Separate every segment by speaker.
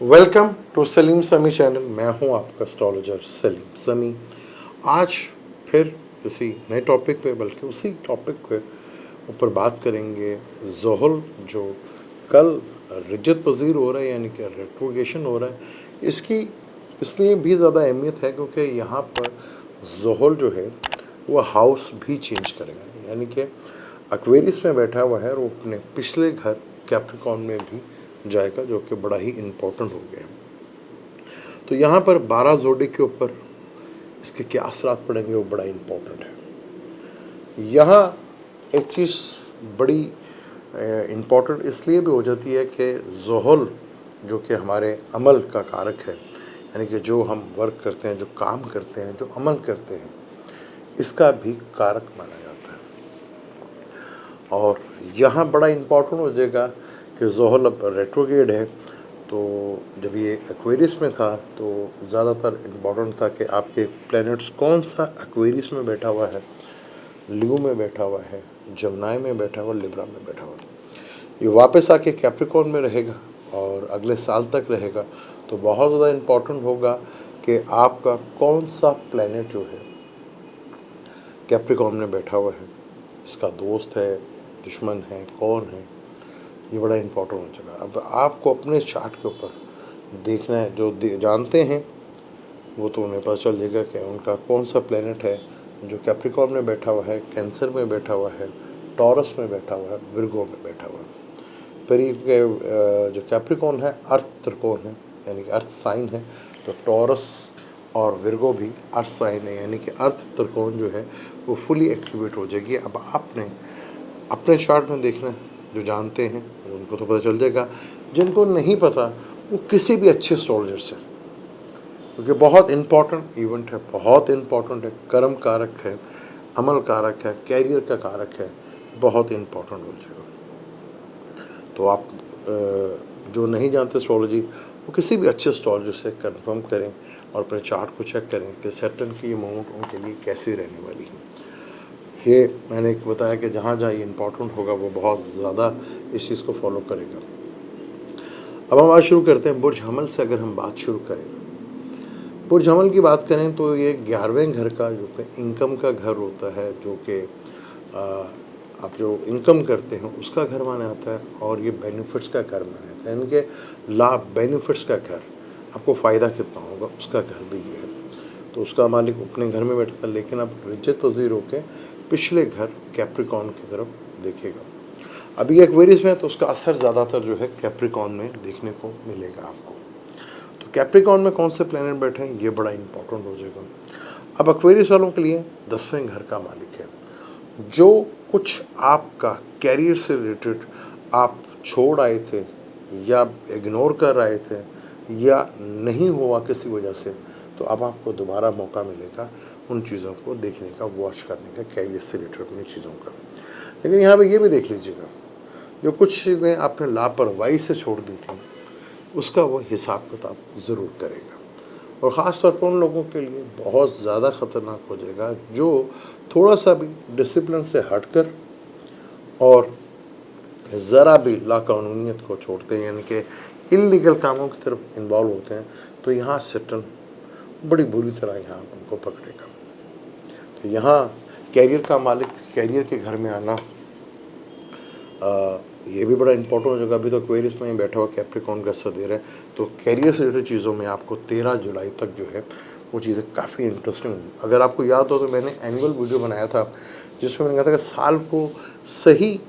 Speaker 1: Welcome to Salim समी channel. मैं हूं आपका एस्ट्रोलॉजर सलीम समी। आज फिर किसी नए टॉपिक पे, बल्कि उसी टॉपिक के ऊपर बात करेंगे। ज़ोहल जो कल रजत पजीर हो रहा है, यानी कि रेट्रोगेशन हो रहा है, इसकी इसलिए भी ज़्यादा अहमियत है क्योंकि यहाँ पर ज़ोहल जो है वो हाउस भी चेंज करेगा, यानी कि एक्वेरियस में बैठा हुआ है और वो अपने पिछले घर कैप्रिकॉर्न में भी जाएगा, जो कि बड़ा ही इम्पोर्टेंट हो गया है। तो यहाँ पर 12 जोड़ी के ऊपर इसके क्या असरात पड़ेंगे वो बड़ा इम्पोर्टेंट है। यहाँ एक चीज़ बड़ी इम्पोर्टेंट इसलिए भी हो जाती है कि ज़ोहल जो कि हमारे अमल का कारक है, यानी कि जो हम वर्क करते हैं, जो काम करते हैं, जो अमल करते हैं, इसका भी कारक माना जाता है। और यहाँ बड़ा इम्पोर्टेंट हो जाएगा कि ज़ोहल अब रेट्रोगेड है। तो जब ये एक्वेरियस में था तो ज़्यादातर इम्पोर्टेंट था कि आपके प्लैनेट्स कौन सा एक्वेरियस में बैठा हुआ है, लियो में बैठा हुआ है, जमनाई में बैठा हुआ, लिब्रा में बैठा हुआ। ये वापस आके कैप्रिकॉर्न में रहेगा और अगले साल तक रहेगा। तो बहुत ज़्यादा इम्पोर्टेंट होगा कि आपका कौन सा प्लैनेट जो है कैप्रिकॉर्न में बैठा हुआ है, इसका दोस्त है, दुश्मन है, कौन है, ये बड़ा इम्पोर्टेंट हो जाएगा। अब आपको अपने चार्ट के ऊपर देखना है। जो जानते हैं वो तो उन्हें पता चल जाएगा कि उनका कौन सा प्लेनेट है जो कैप्रिकॉर्न में बैठा हुआ है, कैंसर में बैठा हुआ है, टॉरस में बैठा हुआ है, विर्गो में बैठा हुआ है। फिर ये जो कैप्रिकॉर्न है अर्थ त्रिकोण है, यानी कि अर्थ साइन है। तो टॉरस और विर्गो भी अर्थ साइन है, यानी कि अर्थ त्रिकोण जो है वो फुली एक्टिवेट हो जाएगी। अब आपने अपने चार्ट में देखना है। जो जानते हैं उनको तो पता चल जाएगा, जिनको नहीं पता वो किसी भी अच्छे एस्ट्रोलॉजर से, क्योंकि बहुत इम्पॉर्टेंट इवेंट है, बहुत इम्पॉर्टेंट है, कर्म कारक है, अमल कारक है, कैरियर का कारक है, बहुत इम्पॉर्टेंट हो जाएगा। तो आप जो नहीं जानते एस्ट्रोलॉजी, वो किसी भी अच्छे एस्ट्रोलॉजर से कंफर्म करें और अपने चार्ट को चेक करें कि सैटर्न की ये मूवमेंट उनके लिए कैसी रहने वाली है। ये मैंने एक बताया कि जहाँ जहाँ ये इम्पोर्टेंट होगा वो बहुत ज़्यादा इस चीज़ को फॉलो करेगा। अब हम बात शुरू करते हैं बुर्ज हमल से। अगर हम बात शुरू करें, बुर्ज हमल की बात करें तो ये 11वें घर का जो कि इनकम का घर होता है, जो कि आप जो इनकम करते हैं उसका घर माना जाता है, और ये बेनिफिट्स का घर माना जाता है, यानी कि लाभ बेनिफिट्स का घर, आपको फ़ायदा कितना होगा उसका घर भी ये है। तो उसका मालिक अपने घर में बैठा था, लेकिन अब रजत पजीर होकर पिछले घर कैप्रिकॉर्न की तरफ देखेगा। अभी एक्वेरियस में है तो उसका असर ज़्यादातर जो है कैप्रिकॉर्न में देखने को मिलेगा आपको। तो कैप्रिकॉर्न में कौन से प्लैनेट बैठे हैं ये बड़ा इंपॉर्टेंट हो जाएगा। अब एक्वेरियस वालों के लिए 10वें घर का मालिक है। जो कुछ आपका कैरियर से रिलेटेड आप छोड़ आए थे या इग्नोर कर आए थे या नहीं हुआ किसी वजह से, तो अब आपको दोबारा मौका मिलेगा उन चीज़ों को देखने का, वॉच करने का, कैरियर से रिलेटेड अपनी चीज़ों का। लेकिन यहाँ पे ये भी देख लीजिएगा, जो कुछ चीज़ें आपने लापरवाही से छोड़ दी थी उसका वो हिसाब किताब ज़रूर करेगा। और ख़ास तौर पर उन लोगों के लिए बहुत ज़्यादा ख़तरनाक हो जाएगा जो थोड़ा सा भी डिसिप्लिन से हटकर और ज़रा भी लाकानूनियत को छोड़ते हैं, यानी कि इल्लीगल कामों की तरफ इन्वॉल्व होते हैं। तो यहाँ सैटर्न बड़ी बुरी तरह यहाँ उनको पकड़ेगा। तो यहाँ कैरियर का मालिक कैरियर के घर में आना ये भी बड़ा इंपॉर्टेंट हो जाएगा। अभी तो एक्वेरियस में ही बैठा हुआ कैप्रिकॉर्न का असर दे रहा है, तो कैरियर से रिलेटेड चीज़ों में आपको 13 जुलाई तक जो है वो चीज़ें काफ़ी इंटरेस्टिंग होंगी। अगर आपको याद हो तो मैंने एनुअल वीडियो बनाया था जिसमें मैंने कहा था कि साल को सही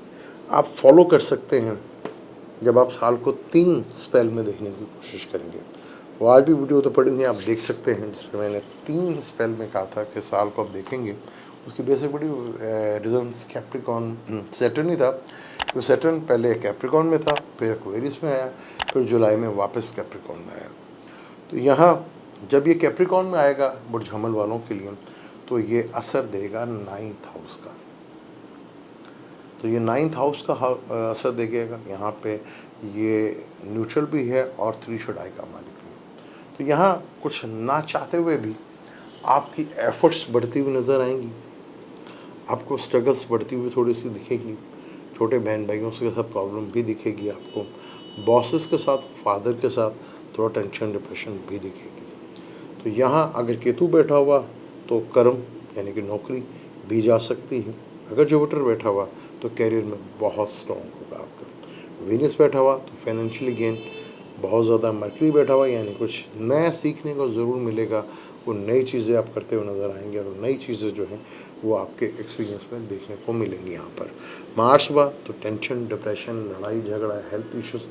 Speaker 1: आप फॉलो कर सकते हैं जब आप साल को 3 स्पेल में देखने की कोशिश करेंगे। वो आज भी वीडियो तो पड़ी नहीं, आप देख सकते हैं, जिसमें मैंने 3 स्पेल में कहा था कि साल को आप देखेंगे। उसकी बेसिक बड़ी रीज़न कैप्रिकॉर्न सैटर्न ही था। तो सैटर्न पहले कैप्रिकॉर्न में था, फिर एक्वेरियस में आया, फिर जुलाई में वापस कैप्रिकॉर्न में आया। तो यहाँ जब ये कैप्रिकॉर्न में आएगा बुर्ज हमल वालों के लिए, तो ये असर देगा 9th हाउस का। तो ये 9th हाउस का असर देगा। यहाँ पे ये न्यूट्रल भी है और 3 शडाई का मालिक भी है। तो यहाँ कुछ ना चाहते हुए भी आपकी एफर्ट्स बढ़ती हुई नज़र आएंगी, आपको स्ट्रगल्स बढ़ती हुई थोड़ी सी दिखेगी, छोटे बहन भाइयों के साथ प्रॉब्लम भी दिखेगी आपको, बॉसेस के साथ, फादर के साथ थोड़ा टेंशन डिप्रेशन भी दिखेगी। तो यहाँ अगर केतु बैठा हुआ तो कर्म यानी कि नौकरी भी जा सकती है। अगर जुपिटर बैठा हुआ तो कैरियर में बहुत स्ट्रॉन्ग होगा आपका। वीनस बैठा हुआ तो फाइनेंशियली गेन बहुत ज़्यादा। मरकरी बैठा हुआ यानी कुछ नया सीखने को ज़रूर मिलेगा। वो नई चीज़ें आप करते हुए नज़र आएंगे और नई चीज़ें जो हैं वो आपके एक्सपीरियंस में देखने को मिलेंगी। यहाँ पर मार्स हुआ तो टेंशन डिप्रेशन लड़ाई झगड़ा हेल्थ इश्यूज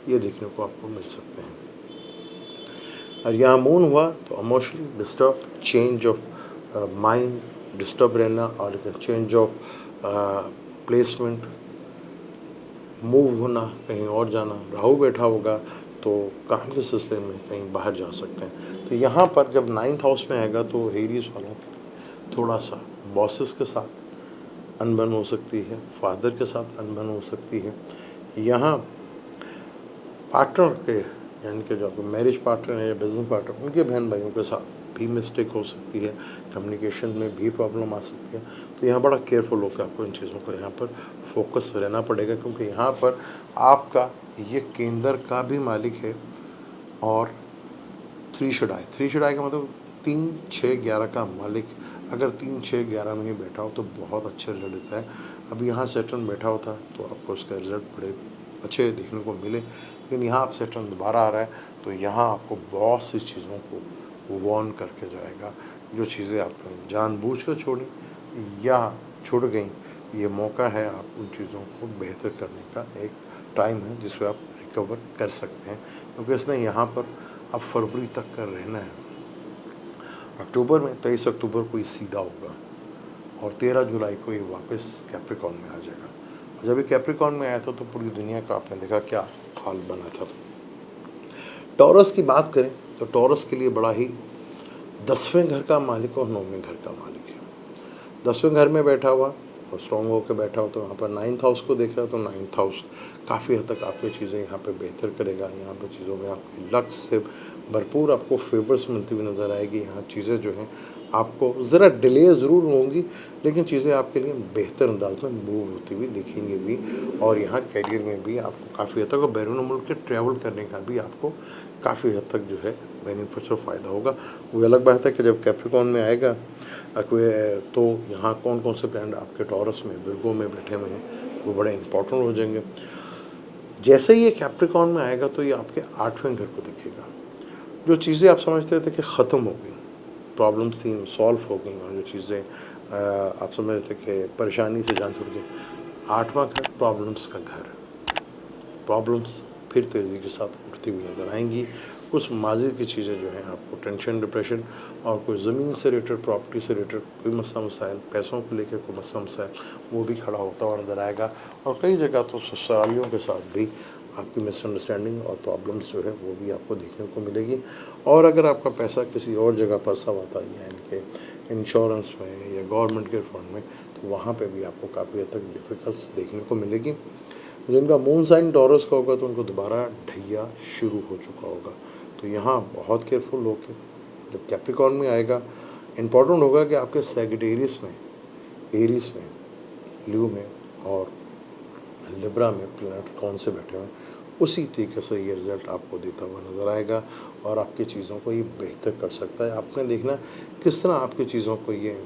Speaker 1: ये देखने को आपको मिल सकते हैं। और यहाँ मून हुआ तो emotionally disturb change of mind disturb रहना और चेंज ऑफ प्लेसमेंट मूव होना कहीं और जाना। राहु बैठा होगा तो काम के सिलसिले में कहीं बाहर जा सकते हैं। तो यहाँ पर जब 9th हाउस में आएगा तो एरीज वालों के लिए थोड़ा सा बॉसेस के साथ अनबन हो सकती है, फादर के साथ अनबन हो सकती है। यहाँ पार्टनर के यानी कि जो आपके मैरिज पार्टनर है या बिजनेस पार्टनर उनके बहन भाइयों के साथ भी मिस्टेक हो सकती है, कम्युनिकेशन में भी प्रॉब्लम आ सकती है। तो यहाँ बड़ा केयरफुल होकर आपको इन चीज़ों को यहाँ पर फोकस रहना पड़ेगा, क्योंकि यहाँ पर आपका ये केंद्र का भी मालिक है और 3 षडाई का मतलब 3, 6, 11 का मालिक अगर 3, 6, 11 में ही बैठा हो तो बहुत अच्छे रिजल्ट देता है। अब यहाँ सैटर्न बैठा होता तो आपको उसका रिजल्ट बड़े अच्छे देखने को मिले, लेकिन यहाँ आप सैटर्न दोबारा आ रहा है तो यहाँ आपको बहुत सी चीज़ों को वार्न करके जाएगा। जो चीज़ें आपने जानबूझकर छोड़ी या छूट गई, ये मौका है आप उन चीज़ों को बेहतर करने का एक टाइम है जिसमें आप रिकवर कर सकते हैं, क्योंकि इसने यहाँ पर अब फरवरी तक का रहना है। अक्टूबर में 23 अक्टूबर को ये सीधा होगा और 13 जुलाई को ये वापस कैप्रिकॉर्न में आ जाएगा। जब ये कैप्रिकॉर्न में आया था तो पूरी दुनिया का आपने देखा क्या हाल बना था। टॉरस की बात करें तो टॉरस के लिए बड़ा ही 10वें घर का मालिक और 9वें घर का मालिक है। 10वें घर में बैठा हुआ और स्ट्रॉन्ग होकर बैठा हो तो यहाँ पर 9th हाउस को देख रहा है तो 9th हाउस काफ़ी हद तक आपकी चीज़ें यहाँ पे बेहतर करेगा। यहाँ पे चीज़ों में आपकी लक से भरपूर आपको फेवर्स मिलती हुई नज़र आएगी। यहाँ चीज़ें जो हैं आपको ज़रा डिले ज़रूर होंगी, लेकिन चीज़ें आपके लिए बेहतर अंदाज में मूव होती हुई दिखेंगी भी। और यहाँ करियर में भी आपको काफ़ी हद तक और बैरून मुल्क के ट्रैवल करने का भी आपको काफ़ी हद तक जो है बेनिफिशियल फ़ायदा होगा। वो अलग बात है कि जब कैप्रिकॉर्न में आएगा तो यहाँ कौन कौन से प्लैनेट आपके टॉरस में विर्गो में बैठे हुए हैं वो बड़े इंपॉर्टेंट हो जाएंगे। जैसे ही ये कैप्रिकॉर्न में आएगा तो ये आपके 8वें घर को दिखेगा। जो चीज़ें आप समझते थे कि ख़त्म हो गई, प्रॉब्लम्स थी सॉल्व हो गई, और जो चीज़ें आप समझ रहे थे कि परेशानी से जान छूट गई, 8वां घर प्रॉब्लम्स का घर। प्रॉब्लम्स फिर तेज़ी के साथ उठती हुई नजर आएंगी। कुछ माजी की चीज़ें जो हैं आपको टेंशन डिप्रेशन और कोई ज़मीन से रिलेटेड प्रॉपर्टी से रिलेटेड कोई मसला मसाइल, पैसों को लेकर कोई मसला मसाइल वो भी खड़ा होता हुआ नज़र आएगा। और कई जगह तो ससुरालियों के साथ भी आपकी मिसअंडरस्टैंडिंग और प्रॉब्लम्स जो है वो भी आपको देखने को मिलेगी। और अगर आपका पैसा किसी और जगह फंसा हुआ था यानी कि इंश्योरेंस में या गवर्नमेंट के फंड में, तो वहाँ पे भी आपको काफ़ी हद तक डिफ़िकल्ट्स देखने को मिलेगी। जिनका मून साइन टॉरस का होगा तो उनको दोबारा ढैया शुरू हो चुका होगा। तो यहाँ बहुत केयरफुल होकर जब कैप्रिकॉर्न में आएगा, इम्पॉर्टेंट होगा कि आपके सैजिटेरियस में, एरीज में, ल्यू में और लिब्रा में प्लैनेट कौन से बैठे हुए हैं, उसी तरीके से ये रिज़ल्ट आपको देता हुआ नज़र आएगा और आपकी चीज़ों को ये बेहतर कर सकता है। आपने देखना किस तरह आपकी चीज़ों को ये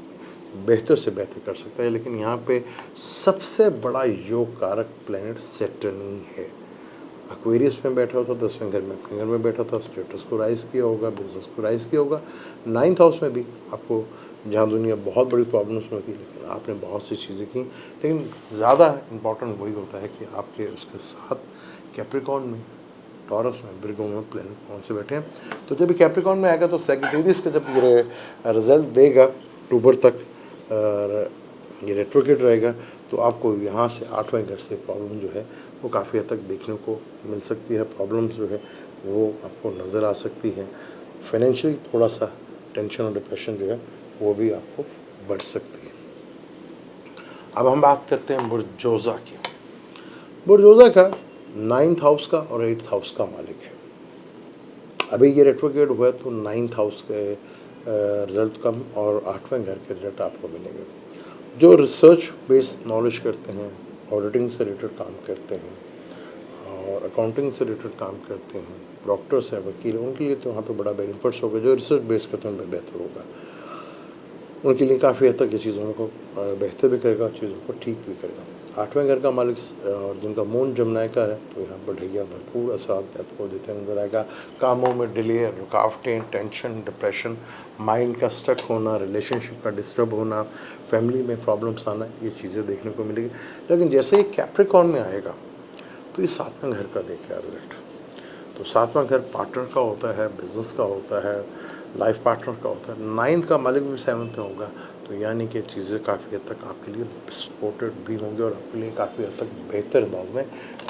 Speaker 1: बेहतर से बेहतर कर सकता है। लेकिन यहाँ पे सबसे बड़ा योग कारक प्लैनेट सैटर्न ही है। एक्वेरियस में बैठा होता 10वें घर में, अपने घर में बैठा था, स्टेटस को राइज किया होगा, बिजनेस को राइज किया होगा। 9th हाउस में भी आपको जहाँ दुनिया बहुत बड़ी प्रॉब्लम्स में थी लेकिन आपने बहुत सी चीज़ें की। लेकिन ज़्यादा इम्पॉर्टेंट वही होता है कि आपके उसके साथ कैप्रिकॉर्न में, टॉरस में, विर्गो में प्लैनेट कौन से बैठे हैं। तो जब कैप्रिकॉर्न में आएगा तो सैजिटेरियस का जब ये रिजल्ट देगा अक्टूबर तक ये रेट्रोगेट रहेगा तो आपको यहाँ से 8वें घर से प्रॉब्लम जो है वो काफ़ी हद तक देखने को मिल सकती है। प्रॉब्लम्स जो है वो आपको नज़र आ सकती है। फाइनेंशियली थोड़ा सा टेंशन और डिप्रेशन जो है वो भी आपको बढ़ सकती है। अब हम बात करते हैं बुर्जोज़ा की। बुर्जोज़ा का 9th हाउस का और 8th हाउस का मालिक है। अभी ये रेट्रोगेट हुआ तो 9th हाउस के रिजल्ट कम और 8वें घर के रिजल्ट आपको मिलेंगे। जो रिसर्च बेस्ड नॉलेज करते हैं, ऑडिटिंग से रिलेटेड काम करते हैं और अकाउंटिंग से रिलेटेड काम करते हैं, डॉक्टर्स हैं, वकील हैं, उनके लिए तो वहाँ पे बड़ा बेनिफिट्स होगा। जो रिसर्च बेस करते हैं उन पर बेहतर होगा, उनके लिए काफ़ी हद तक ये चीज़ों को बेहतर भी करेगा, चीज़ों को ठीक भी करेगा। 8वें घर का मालिक और जिनका मून जमनाय का है, तो यहाँ पर ढैया भरपूर असरात आपको देते नजर आएगा। कामों में डिले, रुकावटें, टेंशन, डिप्रेशन, माइंड का स्टक होना, रिलेशनशिप का डिस्टर्ब होना, फैमिली में प्रॉब्लम्स आना, ये चीज़ें देखने को मिलेगी। लेकिन जैसे ही कैप्रिकॉर्न में आएगा तो ये 7वें घर का देखिए रिजल्ट। तो 7वां घर पार्टनर का होता है, बिजनेस का होता है, लाइफ पार्टनर का होता है। 9th का मालिक भी 7th में होगा, तो यानी कि चीज़ें काफ़ी हद तक आपके लिए सपोर्टेड भी होंगी और आपके लिए काफ़ी हद तक बेहतर अंदाज में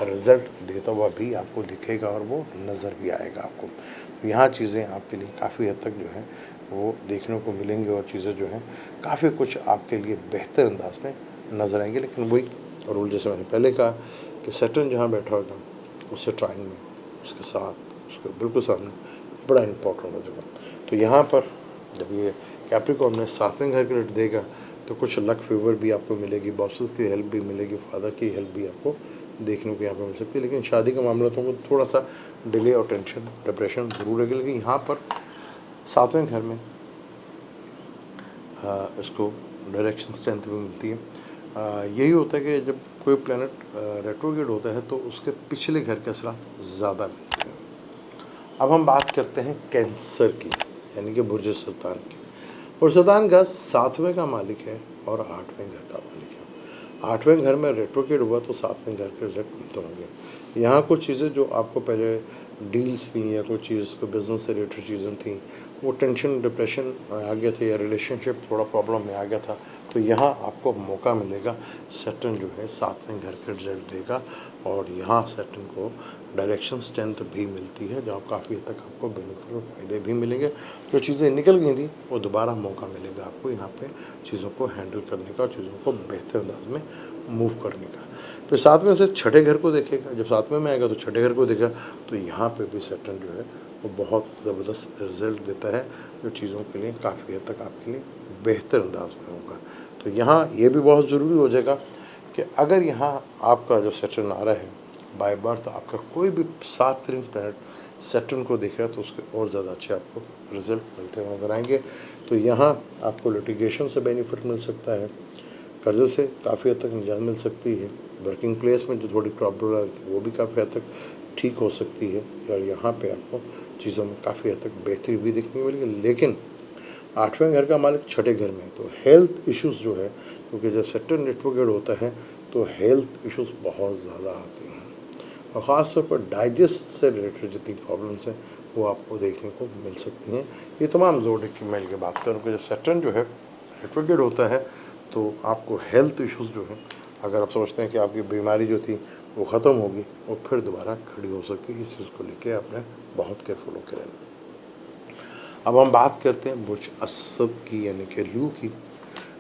Speaker 1: रिजल्ट देता हुआ भी आपको दिखेगा और वो नज़र भी आएगा आपको। तो यहाँ चीज़ें आपके लिए काफ़ी हद तक जो है वो देखने को मिलेंगी और चीज़ें जो हैं काफ़ी कुछ आपके लिए बेहतर अंदाज में नज़र आएंगी। लेकिन वही रूल जैसे मैंने पहले कहा कि सैटर्न जहाँ बैठा होगा उससे ट्राइंग में, उसके साथ, उसके बिल्कुल सामने बड़ा इम्पोर्टेंट हो जाएगा। तो यहाँ पर जब ये कैप्रिकॉर्न में 7वें घर के रेट देगा तो कुछ लक फेवर भी आपको मिलेगी, बॉसेस की हेल्प भी मिलेगी, फादर की हेल्प भी आपको देखने को यहाँ पर मिल सकती है। लेकिन शादी का मामला तो थोड़ा सा डिले और टेंशन, डिप्रेशन ज़रूर रहेगी। लेकिन यहाँ पर 7वें घर में इसको डायरेक्शन स्ट्रेंथ भी मिलती है। यही होता है कि जब कोई प्लैनेट रेट्रोग्रेड होता है तो उसके पिछले घर के असरात ज़्यादा मिलते हैं। अब हम बात करते हैं कैंसर की, यानी कि बुर्ज सरतान की। बुर्ज सरतान का 7वें का मालिक है और 8वें घर का मालिक है। 8वें घर में रेट्रोग्रेड हुआ तो 7वें घर के रिजल्ट मिलते होंगे। यहाँ कुछ चीज़ें जो आपको पहले डील्स थी या कुछ चीज़ को बिजनेस से रिलेटेड चीज़ें थी, वो टेंशन, डिप्रेशन आ गया था या रिलेशनशिप थोड़ा प्रॉब्लम में आ गया था, तो यहाँ आपको मौका मिलेगा। सैटर्न जो है 7वें घर के रिजल्ट देगा और यहाँ सैटर्न को डायरेक्शन स्ट्रेंथ भी मिलती है, जहाँ काफ़ी हद तक आपको बेनिफिट और फ़ायदे भी मिलेंगे। जो चीज़ें निकल गई थी वो दोबारा मौका मिलेगा आपको यहाँ पे चीज़ों को हैंडल करने का और चीज़ों को बेहतर अंदाज में मूव करने का। फिर 7वें से छठे घर को देखेगा, जब 7वें में आएगा तो छठे घर को देखेगा, तो यहाँ पे भी सैटर्न जो है वो बहुत ज़बरदस्त रिजल्ट देता है, जो चीज़ों के लिए काफ़ी हद तक आपके लिए बेहतर अंदाज में होगा। तो यहाँ ये भी बहुत ज़रूरी हो जाएगा कि अगर यहाँ आपका जो सैटर्न आ रहा है बाय बर्थ, आपका कोई भी 7 रिंग प्लैनेट सैटर्न को दिख रहा है, तो उसके और ज़्यादा अच्छे आपको रिजल्ट मिलते हुए नजर आएंगे। तो यहाँ आपको लिटिगेशन से बेनिफिट मिल सकता है, कर्जे से काफ़ी हद तक निजात मिल सकती है, वर्किंग प्लेस में जो थोड़ी प्रॉब्लम आ रही थी वो भी काफ़ी हद तक ठीक हो सकती है और यहाँ पे आपको चीज़ों में काफ़ी हद तक बेहतरी भी देखने को मिलेगी। लेकिन 8वें घर का मालिक छठे घर में है, तो हेल्थ इश्यूज़ जो है, क्योंकि जब सैटर्न रेट्रोग्रेड होता है तो हेल्थ इश्यूज़ बहुत ज़्यादा आते हैं और ख़ास तौर पर डाइजेस्ट से रिलेटेड जितनी प्रॉब्लम्स हैं वो आपको देखने को मिल सकती हैं। ये तमाम ज़ोडिक की मैं की बात करूँ कि जब सैटर्न जो है रेट्रोग्रेड होता है तो आपको हेल्थ इश्यूज़ जो हैं, अगर आप समझते हैं कि आपकी बीमारी जो थी वो ख़त्म होगी और फिर दोबारा खड़ी हो सकती है, इस चीज़ को लेकर आपने बहुत केयरफुल होकर रहना। अब हम बात करते हैं बुर्ज असद की, यानी कि लू की।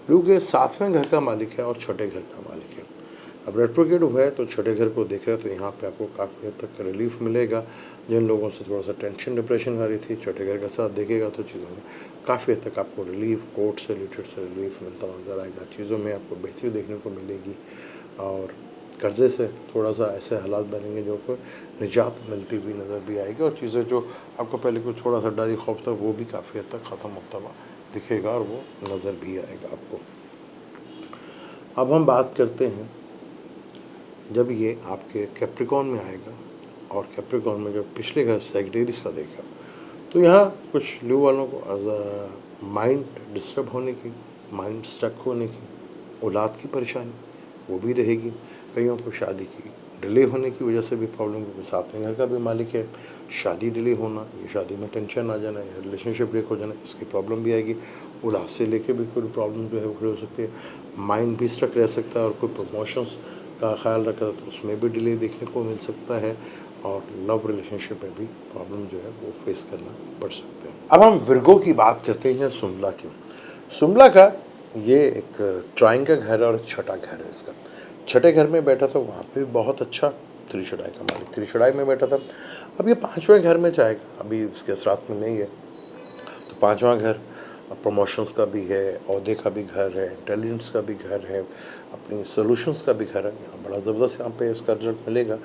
Speaker 1: लू के 7वें घर का मालिक है और छठे घर का मालिक है। अब रेट्रोग्रेड हुआ है तो छठे घर को देख रहे हैं, तो यहाँ पे आपको काफ़ी हद तक रिलीफ मिलेगा। जिन लोगों से थोड़ा सा टेंशन, डिप्रेशन आ रही थी, छठे घर का साथ देखेगा तो चीज़ों में काफ़ी हद तक आपको रिलीफ, कोर्ट से रिलेटेड से रिलीफ मिलता नजर आएगा। चीज़ों में आपको बेहतरी देखने को मिलेगी और कर्ज़े से थोड़ा सा ऐसे हालात बनेंगे जो को निजात मिलती हुई नज़र भी आएगी और चीज़ें जो आपको पहले कुछ थोड़ा सा डर खौफ था वो भी काफ़ी हद तक ख़त्म होता हुआ दिखेगा और वो नज़र भी आएगा आपको। अब हम बात करते हैं जब ये आपके कैप्रिकॉर्न में आएगा और कैप्रिकॉर्न में जब पिछले घर सैजिटेरियस का देखा, तो यहाँ कुछ ल्यू वालों को माइंड डिस्टर्ब होने की, माइंड स्टक होने की, औलाद की परेशानी वो भी रहेगी। कईयों को शादी की डिले होने की वजह से भी प्रॉब्लम, क्योंकि 7वें घर का भी मालिक है, शादी डिले होना, ये शादी में टेंशन आ जाना या रिलेशनशिप ब्रेक हो जाना, इसकी प्रॉब्लम भी आएगी। औलाद से लेके भी कोई प्रॉब्लम जो है वो खड़ी हो सकती है। माइंड भी स्टक रह सकता है और कोई प्रमोशंस का ख्याल रखा तो उसमें भी डिले देखने को मिल सकता है और लव रिलेशनशिप में भी प्रॉब्लम जो है वो फेस करना पड़ सकते हैं। अब हम विर्गो की बात करते हैं सुमला की। सुमला का ये एक ट्राइंग का घर है और एक छठा घर है इसका। छठे घर में बैठा था, वहाँ पे बहुत अच्छा त्रिशुड़ाई का मालिक त्रिशुड़ाई में बैठा था। अब ये 5वें घर में जाएगा, अभी उसके असरात में नहीं है, तो 5वां घर प्रमोशंस का भी है, अहदे का भी घर है, इंटेलिजेंस का भी घर है, अपनी सोल्यूशंस का भी घर है। यहाँ बड़ा ज़बरदस्त यहाँ पे इसका रिजल्ट मिलेगा।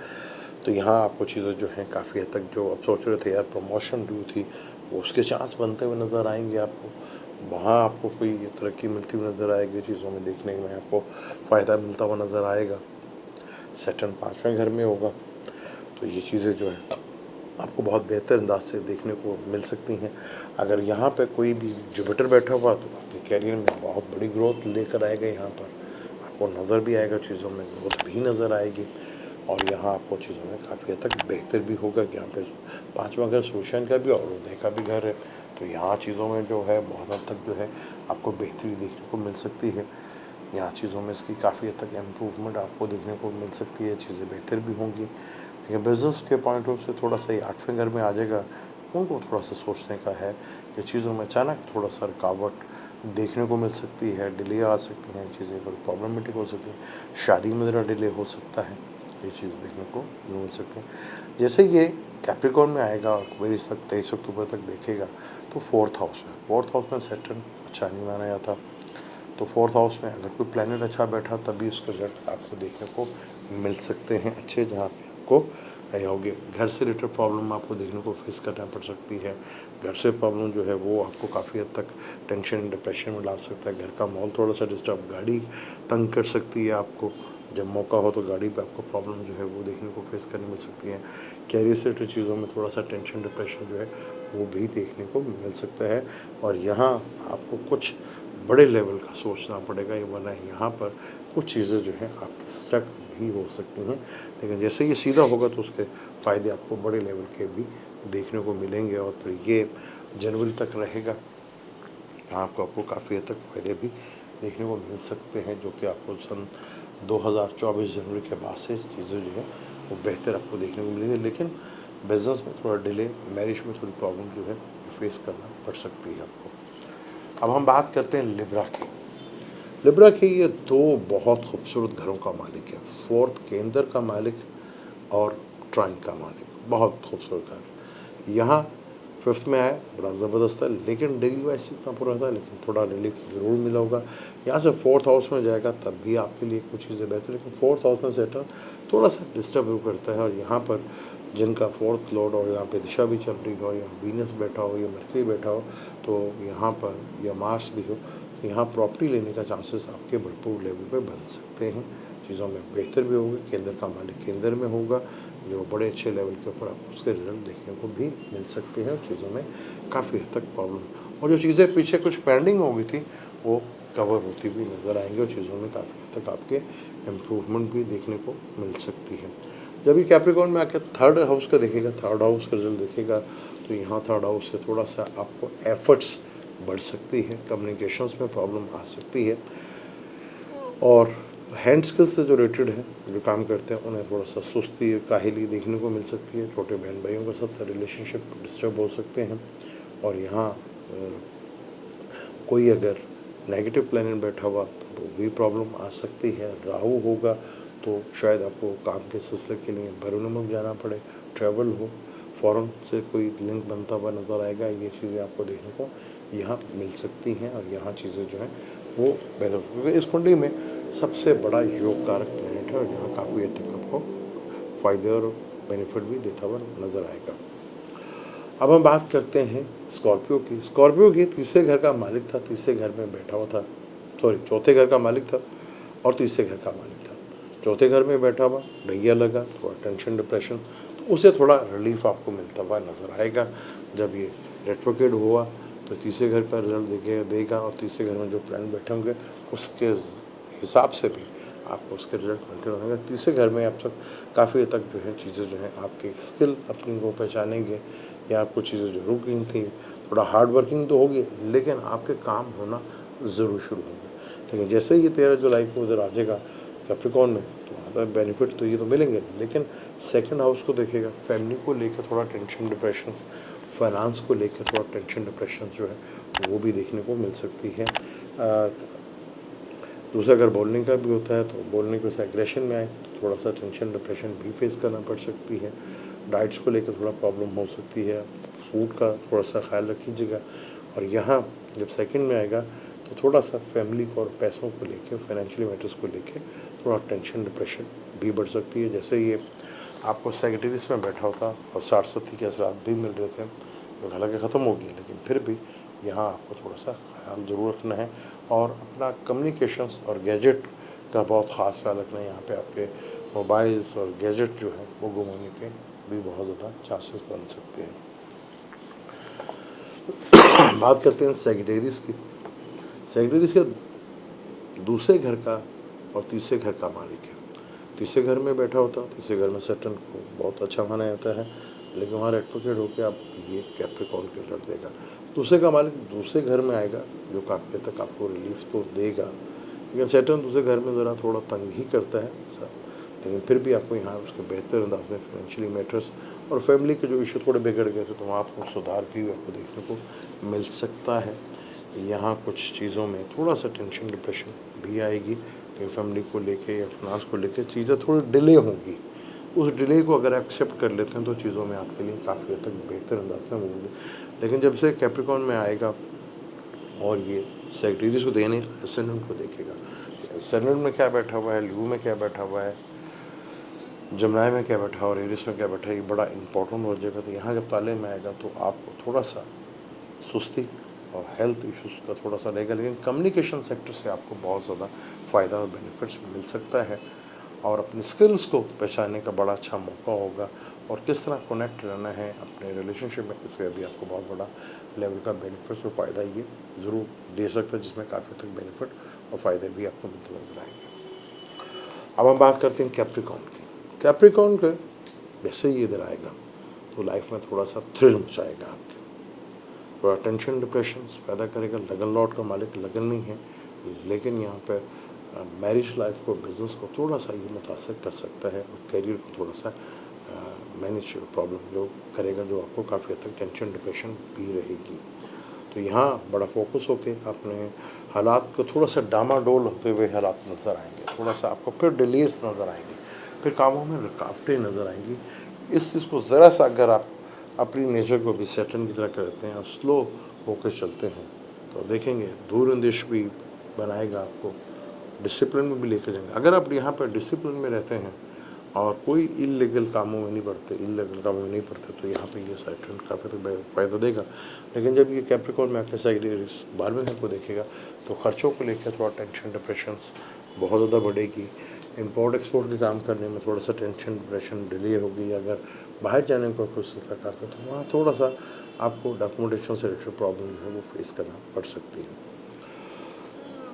Speaker 1: तो यहाँ आपको चीज़ें जो हैं काफ़ी हद तक जो आप सोच रहे थे यार प्रमोशन ड्यू थी, वो उसके चांस बनते हुए नज़र आएंगे आपको। वहाँ आपको कोई तरक्की मिलती हुई नज़र आएगी, चीज़ों में देखने में आपको फ़ायदा मिलता हुआ नज़र आएगा। सैटर्न 5वें घर में होगा, तो ये चीज़ें जो है आपको बहुत बेहतर अंदाज से देखने को मिल सकती हैं। अगर यहाँ पे कोई भी जुपिटर बैठा हुआ तो आपके कैरियर में बहुत बड़ी ग्रोथ लेकर आएगा। यहाँ पर आपको नज़र भी आएगा, चीज़ों में ग्रोथ भी नज़र आएगी, और यहाँ आपको चीज़ों में काफ़ी हद तक बेहतर भी होगा कि यहाँ पे 5वां घर सूर्य का भी और उदय का भी घर है। तो यहाँ चीज़ों में जो है बहुत हद तक जो है आपको बेहतरी देखने को मिल सकती है। यहाँ चीज़ों में इसकी काफ़ी हद तक इम्प्रूवमेंट आपको देखने को मिल सकती है, चीज़ें बेहतर भी होंगी। लेकिन बिज़नेस के पॉइंट ऑफ से थोड़ा सा ये 8वें घर में आ जाएगा, उनको थोड़ा सा सोचने का है कि चीज़ों में अचानक थोड़ा सा रुकावट देखने को मिल सकती है, डिले आ सकती हैं, चीज़ें थोड़ी प्रॉब्लमेटिक हो सकती हैं, शादी में ज़रा डिले हो सकता है, ये चीज़ देखने को मिल सकती है। जैसे ये कैप्रिकॉर्न में आएगा और वेरिस तक 23 अक्टूबर तक देखेगा, तो 4th हाउस में सैटर्न अच्छा नहीं माना जाता। तो 4th हाउस में अगर कोई प्लैनेट अच्छा बैठा तभी उसका रिजल्ट आपको देखने को मिल सकते हैं अच्छे, जहाँ पे आपको रहोगे। घर से रिलेटेड प्रॉब्लम आपको देखने को फेस करना पड़ सकती है। घर से प्रॉब्लम जो है वो आपको काफ़ी हद तक टेंशन डिप्रेशन में ला सकता है। घर का माहौल थोड़ा सा डिस्टर्ब, गाड़ी तंग कर सकती है आपको, जब मौका हो तो गाड़ी पे आपको प्रॉब्लम जो है वो देखने को फेस करनी मिल सकती है। कैरियर से रिलेटेड चीज़ों में थोड़ा सा टेंशन डिप्रेशन जो है वो भी देखने को मिल सकता है। और यहाँ आपको कुछ बड़े लेवल का सोचना पड़ेगा, वरना यहाँ पर कुछ चीज़ें जो हैं आपके स्टक भी हो सकती हैं। लेकिन जैसे ये सीधा होगा तो उसके फ़ायदे आपको बड़े लेवल के भी देखने को मिलेंगे, और फिर ये जनवरी तक रहेगा। यहाँ आपको काफ़ी हद तक फ़ायदे भी देखने को मिल सकते हैं, जो कि आपको सन 2024 जनवरी के बाद से चीज़ें जो है वो बेहतर आपको देखने को मिलेंगी। लेकिन बिज़नेस में थोड़ा डिले, मैरिज में थोड़ी प्रॉब्लम जो है फेस करना पड़ सकती है आपको। अब हम बात करते हैं लिब्रा की। लिब्रा के ये दो बहुत खूबसूरत घरों का मालिक है, 4th केंद्र का मालिक और ट्राइन का मालिक, बहुत खूबसूरत घर। यहाँ 5th में आया, बड़ा ज़बरदस्त है, लेकिन डेली वाइज इतना पूरा था, लेकिन थोड़ा रिलीफ ज़रूर मिला होगा। यहाँ से 4th हाउस में जाएगा तब भी आपके लिए कुछ चीज़ें बेहतर, लेकिन 4th हाउस में सेटल थोड़ा सा डिस्टर्ब करता है। और यहाँ पर जिनका 4th लॉर्ड और यहाँ पे दिशा भी चल रही हो, या वीनस बैठा हो, या मरकरी बैठा हो, तो यहाँ पर या मार्स भी हो, तो यहाँ प्रॉपर्टी लेने का चांसेस आपके भरपूर लेवल पे बन सकते हैं। चीज़ों में बेहतर भी होगी, केंद्र का मालिक केंद्र में होगा, जो बड़े अच्छे लेवल के ऊपर आपको उसके रिजल्ट देखने को भी मिल सकते हैं। चीज़ों में काफ़ी हद तक प्रॉब्लम, और जो चीज़ें पीछे कुछ पेंडिंग हो गई थी वो कवर होती हुई नज़र आएंगी, और चीज़ों में काफ़ी हद तक आपके इम्प्रूवमेंट भी देखने को मिल सकती है। जब ये कैप्रिकॉर्न में आकर 3rd हाउस का देखेगा, 3rd हाउस का रिजल्ट देखेगा, तो यहाँ 3rd हाउस से थोड़ा सा आपको एफर्ट्स बढ़ सकती है, कम्युनिकेशंस में प्रॉब्लम आ सकती है, और हैंड स्किल्स से जो रिलेटेड है, जो काम करते हैं, उन्हें थोड़ा सा सुस्ती काहिली देखने को मिल सकती है। छोटे बहन भाइयों के साथ रिलेशनशिप डिस्टर्ब हो सकते हैं। और यहाँ कोई अगर नेगेटिव प्लैनेट बैठा हुआ तो वो भी प्रॉब्लम आ सकती है। राहु होगा तो शायद आपको काम के सिलसिले के लिए बैरून मुल्क जाना पड़े, ट्रैवल हो, फ़ॉरेन से कोई लिंक बनता हुआ नज़र आएगा। ये चीज़ें आपको देखने को यहाँ मिल सकती हैं, और यहाँ चीज़ें जो हैं वो बेहतर, क्योंकि इस कुंडली में सबसे बड़ा योग कारक प्लैनेट है, और यहाँ काफ़ी हद तक आपको फ़ायदे और बेनिफिट भी देता हुआ नज़र आएगा। अब हम बात करते हैं स्कॉर्पियो की। स्कॉर्पियो के तीसरे घर का मालिक था, तीसरे घर में बैठा हुआ था, सॉरी चौथे घर का मालिक था और तीसरे घर का मालिक था। चौथे घर में बैठा हुआ, ढैया लगा, थोड़ा टेंशन डिप्रेशन, तो उसे थोड़ा रिलीफ आपको मिलता हुआ नज़र आएगा। जब ये रेट्रोकेड हुआ तो तीसरे घर का रिजल्ट देगा, और तीसरे घर में जो प्लान बैठे होंगे उसके हिसाब से भी आपको उसके रिजल्ट मिलते रहेंगे। तीसरे घर में आप सब काफ़ी हद तक जो है चीज़ें जो हैं आपके स्किल अपनी को पहचानेंगे, या कुछ चीज़ें जो रुक गई थी, थोड़ा हार्ड वर्किंग तो होगी, लेकिन आपके काम होना ज़रूर शुरू होंगे। लेकिन जैसे ही 13 जुलाई को उधर आ जाएगा कैप्रिकॉर्न में, तो ज़्यादा बेनिफिट तो ये तो मिलेंगे, लेकिन 2nd हाउस को देखेगा, फैमिली को लेकर थोड़ा टेंशन डिप्रेशन, फाइनेंस को लेकर थोड़ा टेंशन डिप्रेशन जो है वो भी देखने को मिल सकती है। दूसरा अगर बोलने का भी होता है तो बोलने के वैसे एग्रेशन में आए तो थोड़ा सा टेंशन डिप्रेशन भी फेस करना पड़ सकती है। डाइट्स को लेकर थोड़ा प्रॉब्लम हो सकती है, फूड का थोड़ा सा ख्याल रखिएगा। और यहाँ जब 2nd में आएगा तो थोड़ा सा फैमिली को और पैसों को लेकर, फाइनेंशियल मैटर्स को लेकर थोड़ा टेंशन डिप्रेशन भी बढ़ सकती है। जैसे ये आपको सेक्रेटरीज में बैठा होता और साढ़े के असरात भी मिल रहे थे, जो हालांकि ख़त्म हो गई, लेकिन फिर भी यहाँ आपको थोड़ा सा ख्याल ज़रूर रखना है और अपना कम्युनिकेशंस और गैजेट का बहुत ख़ास ख्याल रखना है। यहाँ पे आपके मोबाइल्स और गैजेट जो है वो गुम होने के भी बहुत ज़्यादा चांसेस बन सकते हैं। बात करते हैं सेक्रेटरीज की। सेक्रेटरीज के दूसरे घर का और तीसरे घर का मालिक है। तीसरे घर में बैठा होता, तीसरे घर में सैटर्न को बहुत अच्छा माना जाता है, लेकिन वहाँ एडवोकेट होकर आप ये कैप्रिकॉर्न के रिजल्ट देगा। दूसरे का मालिक दूसरे घर में आएगा, जो काफ़ी हद तक आपको रिलीफ तो देगा, लेकिन सैटर्न दूसरे घर में ज़रा थोड़ा तंग ही करता है सर, लेकिन फिर भी आपको यहाँ उसके बेहतर अंदाज में फाइनेंशियली मैटर्स और फैमिली के जो इशू थोड़े बिगड़ गए थे, तो वहाँ आपको सुधार भी आपको देखने को मिल सकता है। यहाँ कुछ चीज़ों में थोड़ा सा टेंशन डिप्रेशन भी आएगी, कि फैमिली को लेके या फाइनेंस को लेके चीज़ें थोड़ी डिले होंगी। उस डिले को अगर एक्सेप्ट कर लेते हैं तो चीज़ों में आपके लिए काफ़ी हद तक बेहतर अंदाज में होगी। लेकिन जब से कैप्रिकॉर्न में आएगा और ये सेक्रेटरीज को देने एसेंडेंट को देखेगा, एसेंडेंट में क्या बैठा हुआ है, ल्यू में क्या बैठा हुआ है, जमनाई में क्या बैठा और एरिस में क्या बैठा है, ये बड़ा इंपॉर्टेंट हो जाएगा। तो यहाँ जब ताले में आएगा तो आपको थोड़ा सा सुस्ती और हेल्थ इश्यूज़ का थोड़ा सा रहेगा, लेकिन कम्युनिकेशन सेक्टर से आपको बहुत ज़्यादा फ़ायदा और बेनिफिट्स मिल सकता है और अपनी स्किल्स को पहचानने का बड़ा अच्छा मौका होगा। और किस तरह कनेक्ट रहना है अपने रिलेशनशिप में, इसका भी आपको बहुत बड़ा लेवल का बेनिफिट्स और फ़ायदा ये ज़रूर दे सकता है, जिसमें काफ़ी तक बेनिफिट और फ़ायदे भी आपको मिलते नजर आएंगे। अब हम बात करते हैं कैप्रिकॉर्न की। कैप्रिकॉर्न का जैसे ही इधर आएगा तो लाइफ में थोड़ा सा थ्रिल मचाएगा, आपके थोड़ा टेंशन डिप्रेशन पैदा करेगा। लगन लॉट का मालिक लगन में है, लेकिन यहाँ पर मैरिज लाइफ को, बिज़नेस को थोड़ा सा ये मुतासर कर सकता है और करियर को थोड़ा सा मैनेज प्रॉब्लम जो करेगा, जो आपको काफ़ी हद तक टेंशन डिप्रेशन भी रहेगी। तो यहाँ बड़ा फोकस होके अपने हालात को थोड़ा सा डामाडोल होते हुए हालात नज़र आएंगे, थोड़ा सा आपको फिर डिलेस नज़र आएंगी, फिर कामों में रुकावटें नज़र आएंगी। इस चीज़ को ज़रा सा अगर आप अपनी नेचर को भी सैटर्न की तरह करते हैं और स्लो होकर चलते हैं तो देखेंगे दूरअंदेश भी बनाएगा, आपको डिसिप्लिन में भी लेकर जाएंगे। अगर आप यहाँ पर डिसिप्लिन में रहते हैं और कोई इलीगल कामों में नहीं पड़ते तो यहाँ पे ये सैटर्न काफ़ी तो फ़ायदा देगा। लेकिन जब ये कैप्रिकॉर्न में आके सेक्रेटरीज 12वें घर को देखेगा तो खर्चों को लेकर थोड़ा टेंशन डिप्रेशन बहुत ज़्यादा बढ़ेगी। इंपोर्ट एक्सपोर्ट के काम करने में थोड़ा सा टेंशन डिप्रेशन डिले होगी। अगर बाहर जाने का कोई सिलसिला करते तो वहाँ थोड़ा सा आपको डॉक्यूमेंटेशन से रिलेटेड प्रॉब्लम जो है वो फेस करना पड़ सकती है।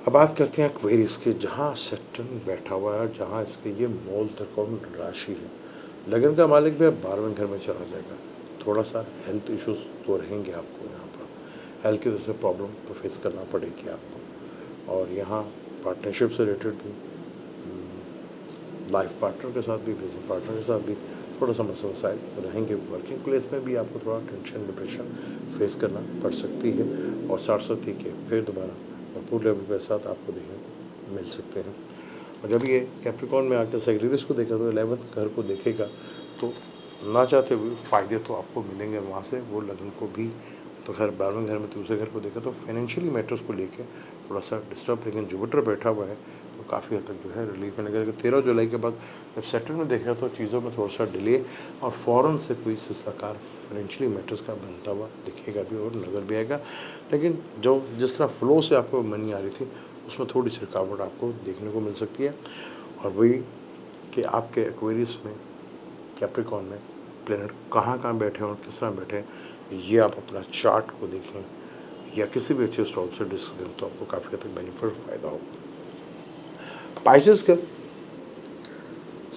Speaker 1: अब बात करते हैं क्वेरीज के, जहाँ सैटर्न बैठा हुआ है, जहाँ इसके ये मूल त्रिकोण राशि है, लगन का मालिक भी 12वें घर में चला जाएगा। थोड़ा सा हेल्थ इश्यूज तो रहेंगे आपको, यहाँ पर हेल्थ की वजह से प्रॉब्लम तो फेस करना पड़ेगी आपको। और यहाँ पार्टनरशिप से रिलेटेड भी, लाइफ पार्टनर के साथ भी, बिजनेस पार्टनर के साथ भी थोड़ा सा मसाइल रहेंगे। वर्किंग प्लेस में भी आपको थोड़ा टेंशन डिप्रेशन फेस करना पड़ सकती है और साढ़े के फिर दोबारा भरपूर लेवल के साथ आपको देखने को मिल सकते हैं। और जब ये कैप्रिकॉर्न में आकर सेक्रेटरीज को देखा तो 11वें घर को देखेगा तो ना चाहते हुए फ़ायदे तो आपको मिलेंगे वहाँ से, वो लगन को भी। तो खैर 12वें घर में दूसरे घर को देखा तो फाइनेंशियली मैटर्स को लेके थोड़ा सा डिस्टर्ब, लेकिन जुपिटर बैठा हुआ है तो काफ़ी हद तक जो है रिलीफ मिलेगा। 13 जुलाई के बाद जब सेटल में देखा तो चीज़ों में थोड़ा सा डिले और फ़ौरन से कोई सिलसिलाकार फाइनेंशियली मैटर्स का बनता हुआ दिखेगा भी और नज़र भी आएगा। लेकिन जो जिस तरह फ़्लो से आपको मनी आ रही थी उसमें थोड़ी सी रुकावट आपको देखने को मिल सकती है। और वही कि आपके एक्वेरियस में, कैप्रिकॉर्न में प्लैनेट कहाँ बैठे हैं और किस तरह बैठे हैं, ये आप अपना चार्ट को देखें या किसी भी अच्छे स्टॉल से डिस्कस करें तो आपको काफ़ी हद तक बेनिफिट फ़ायदा होगा। पाइसेस का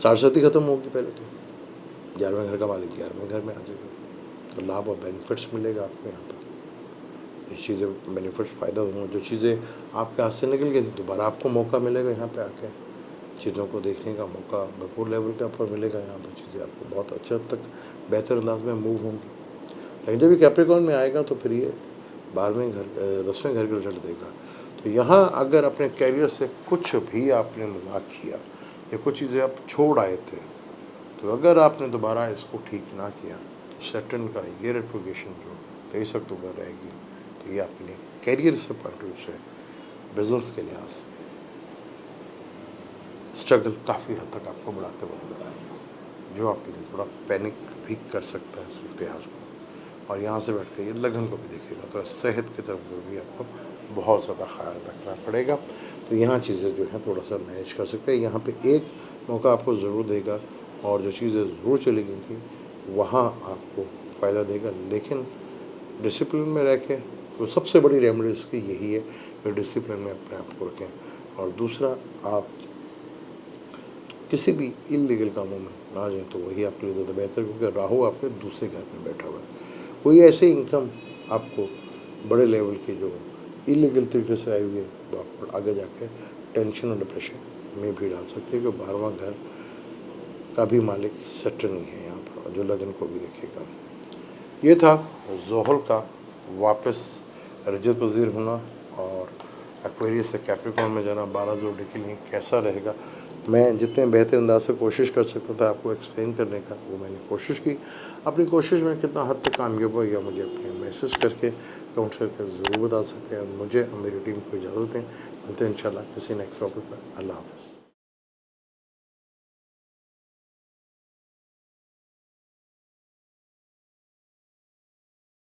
Speaker 1: साढ़े ख़त्म होगी, पहले तो 11वें घर का मालिक 11वें घर में आ जाएगा तो लाभ और बेनिफिट्स मिलेगा आपको। यहाँ पर ये चीज़ें बेनिफिट्स फ़ायदा होंगे। जो चीज़ें आपके हाथ से निकल गई दोबारा आपको मौका मिलेगा यहाँ पे आके चीज़ों को देखने का मौका भरपूर लेवल के ऊपर मिलेगा। यहाँ पर चीज़ें आपको बहुत अच्छे हद तक बेहतर अंदाज में मूव होंगी। लेकिन जब ये कैप्रिकॉर्न में आएगा तो फिर ये 12वें घर 10वें घर का रिजल्ट देगा। तो यहाँ अगर अपने कैरियर से कुछ भी आपने मजाक किया या कुछ चीज़ें आप छोड़ आए थे, तो अगर आपने दोबारा इसको ठीक ना किया तो सैटर्न का ये रेट्रोगेशन जो 23 अक्टूबर रहेगी तो ये आपके लिए कैरियर से पॉइंट ऑफ व्यू से, बिजनेस के लिहाज से स्ट्रगल काफ़ी हद तक आपको बढ़ाते हुए नजर आएगा। जो आपके लिए थोड़ा पैनिक भी कर सकता है सूरत हाल को। और यहाँ से बैठ के ये लगन को भी देखेगा, तो सेहत की तरफ भी आपको बहुत ज़्यादा ख्याल रखना पड़ेगा। तो यहाँ चीज़ें जो हैं थोड़ा सा मैनेज कर सकते हैं। यहाँ पे एक मौका आपको ज़रूर देगा, और जो चीज़ें ज़रूर चली गई थी वहाँ आपको फ़ायदा देगा, लेकिन डिसिप्लिन में रह के। तो सबसे बड़ी रेमेडी इसकी यही है कि डिसिप्लिन में अपने आप को रखें। और दूसरा, आप किसी भी इलीगल कामों में ना जाएं, तो वही आपके लिए ज़्यादा बेहतर, क्योंकि राहु आपके दूसरे घर में बैठा हुआ है। कोई ऐसी इनकम आपको बड़े लेवल की जो इलीगल तरीके से आई हुई है, वो आपको आगे जाके टेंशन और डिप्रेशन में भी डाल सकती है, कि 12वां घर का भी मालिक सेट नहीं है यहाँ पर, जो लगन को भी देखेगा। ये था ज़ोहल का वापस रजत वज़ीर होना और एक्वेरियस से कैप्रिकॉर्न में जाना 12 जोड़ी के लिए कैसा रहेगा। मैं जितने बेहतर अंदाज से कोशिश कर सकता था आपको एक्सप्लेन करने का, वो मैंने कोशिश की। अपनी कोशिश में कितना हद तक कामयाब हो, या मुझे अपने मैसेज करके कमेंट करके ज़रूर बता सकते हैं। और मुझे और मेरी टीम को इजाज़त दें। मिलते हैं इंशाल्लाह किसी नेक्स्ट टॉपिक पर। अल्लाह हाफ़िज़।